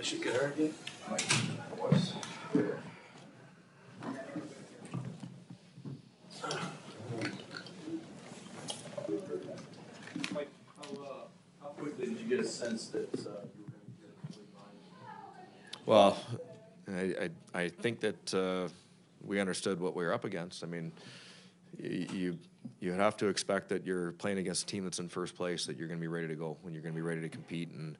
should get her again. Mike, how quickly did you get a sense that you were going to get a complete line? Well, I think that we understood what we were up against. I mean, you have to expect that you're playing against a team that's in first place, that you're going to be ready to go, when you're going to be ready to compete. And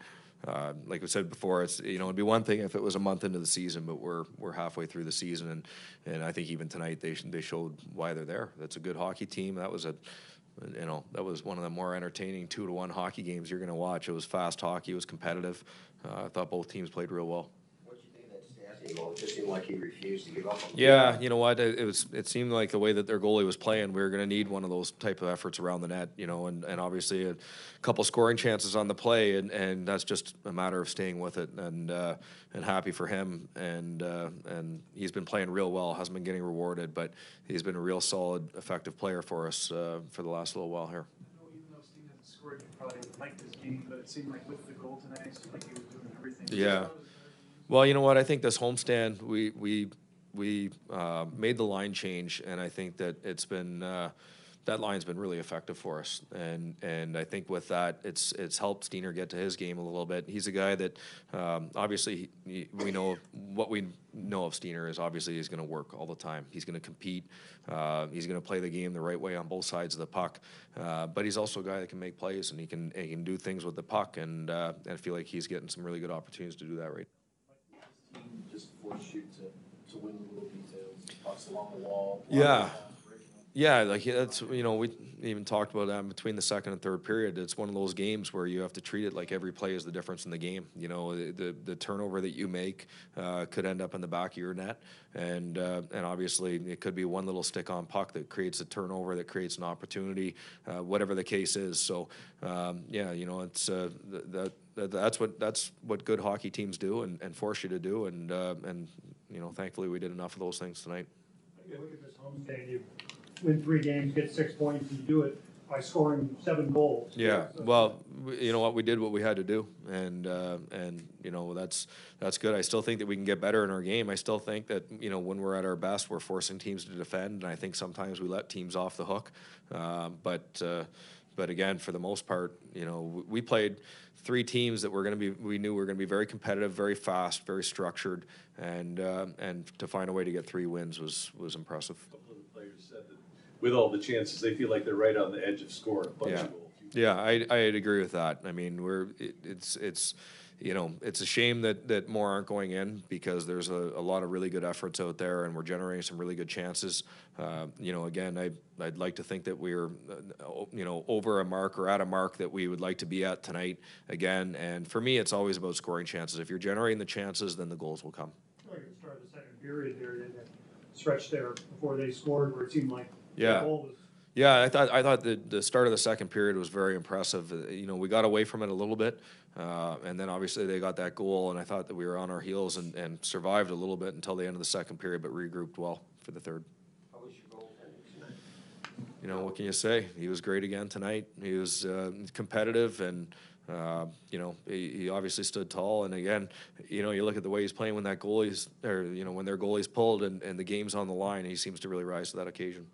like we said before, it's it'd be one thing if it was a month into the season, but we're halfway through the season, and I think even tonight they showed why they're there. That's a good hockey team. That was that was one of the more entertaining 2-1 hockey games you're going to watch. It was fast hockey. It was competitive. I thought both teams played real well. It just seemed like he refused to give up. Yeah, you know what? It seemed like the way that their goalie was playing, we were going to need one of those type of efforts around the net, and obviously a couple scoring chances on the play, and that's just a matter of staying with it, and happy for him, and he's been playing real well, hasn't been getting rewarded, but he's been a real solid, effective player for us for the last little while here. Even though Steen hasn't scored, you probably liked his game, but it seemed like with the goal tonight, it seemed like he was doing everything. Yeah. Well, you know what? I think this homestand, we made the line change, and I think that it's been that line's been really effective for us, and I think with that, it's helped Steiner get to his game a little bit. He's a guy that obviously we know what we know of Steiner is obviously he's going to work all the time. He's going to compete. He's going to play the game the right way on both sides of the puck, but he's also a guy that can make plays, and he can do things with the puck, and I feel like he's getting some really good opportunities to do that right. Just force you to win the little details, pucks along the wall. Yeah, like that's we even talked about that between the second and third period. It's one of those games where you have to treat it like every play is the difference in the game. The turnover that you make could end up in the back of your net, and obviously it could be one little stick on puck that creates a turnover, that creates an opportunity, whatever the case is. So it's that's what good hockey teams do and force you to do, and thankfully we did enough of those things tonight. You look at this homestand, you win 3 games, get 6 points, and you do it by scoring 7 goals. Yeah, well, you know what, we did what we had to do, and that's good. I still think that we can get better in our game. I still think that when we're at our best, we're forcing teams to defend, and I think sometimes we let teams off the hook. But again, for the most part, we played 3 teams that we knew were going to be very competitive, very fast, very structured, and to find a way to get 3 wins was impressive. A couple of the players said that with all the chances, they feel like they're right on the edge of scoring a bunch of goals. Yeah, I'd agree with that. I mean, it's a shame that more aren't going in, because there's a lot of really good efforts out there, and we're generating some really good chances. Again, I'd like to think that we're, over a mark or at a mark that we would like to be at tonight again. And for me, it's always about scoring chances. If you're generating the chances, then the goals will come. Like at the start of the second period there, that stretch there before they scored where it seemed like the goal was. Yeah, I thought the start of the second period was very impressive. We got away from it a little bit, and then obviously they got that goal, and I thought that we were on our heels and survived a little bit until the end of the second period, but regrouped well for the third. How was your goaltending tonight? What can you say? He was great again tonight. He was competitive, and he obviously stood tall. And again, you look at the way he's playing when that goalie's, or when their goalie's pulled and the game's on the line, he seems to really rise to that occasion.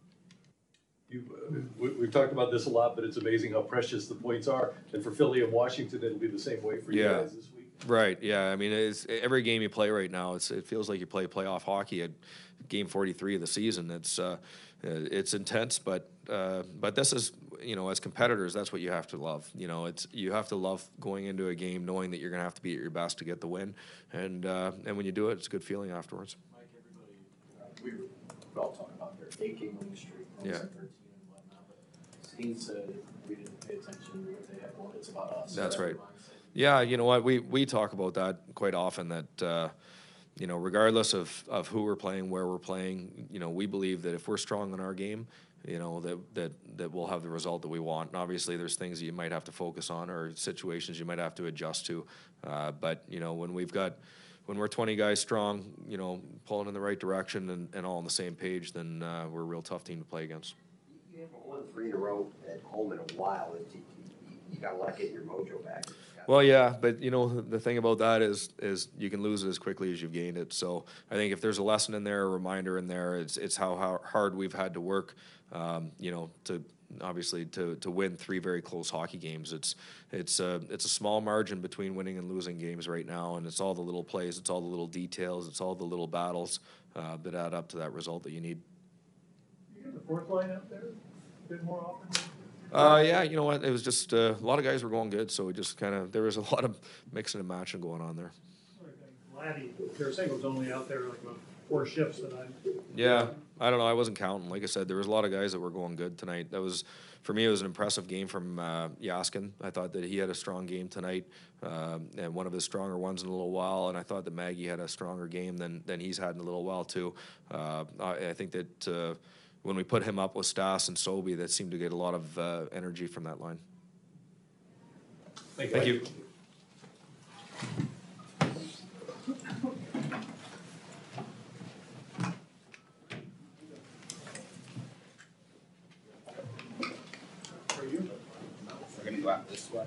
We've talked about this a lot, but it's amazing how precious the points are. And for Philly and Washington, it'll be the same way for you guys this week. Right. Yeah. I mean, it's every game you play right now. It feels like you play playoff hockey at game 43 of the season. It's intense, but this is as competitors, that's what you have to love. You have to love going into a game knowing that you're going to have to be at your best to get the win, and when you do it, it's a good feeling afterwards. Mike, everybody, we all talk about their 8-game winning streak. Yeah. 13 and whatnot, but Steen said we didn't pay attention to what they had won. It's about us. That's right. Yeah, you know what? We talk about that quite often, that regardless of who we're playing, where we're playing, we believe that if we're strong in our game, that we'll have the result that we want. And obviously there's things that you might have to focus on, or situations you might have to adjust to. But when we're 20 guys strong, pulling in the right direction and all on the same page, then we're a real tough team to play against. You haven't won 3 in a row at home in a while. You got to let get your mojo back. Well, yeah, but you know, the thing about that is you can lose it as quickly as you've gained it. So I think if there's a lesson in there, a reminder in there, it's how hard we've had to work, you know, to obviously to win 3 very close hockey games. It's a small margin between winning and losing games right now, and it's all the little plays, it's all the little details, it's all the little battles that add up to that result that you need. You get the fourth line out there a bit more often? Yeah, you know what? It was just a lot of guys were going good, so we just kind of there was a lot of mixing and matching going on there. Laddie, Tarasenko's only out there like about 4 shifts that I. Yeah, I don't know. I wasn't counting. Like I said, there was a lot of guys that were going good tonight. That was, for me, it was an impressive game from Yaskin. I thought that he had a strong game tonight, and one of his stronger ones in a little while. And I thought that Maggie had a stronger game than he's had in a little while too. I think that when we put him up with Stas and Sobey, that seemed to get a lot of energy from that line. Thank you. We're gonna go out this way.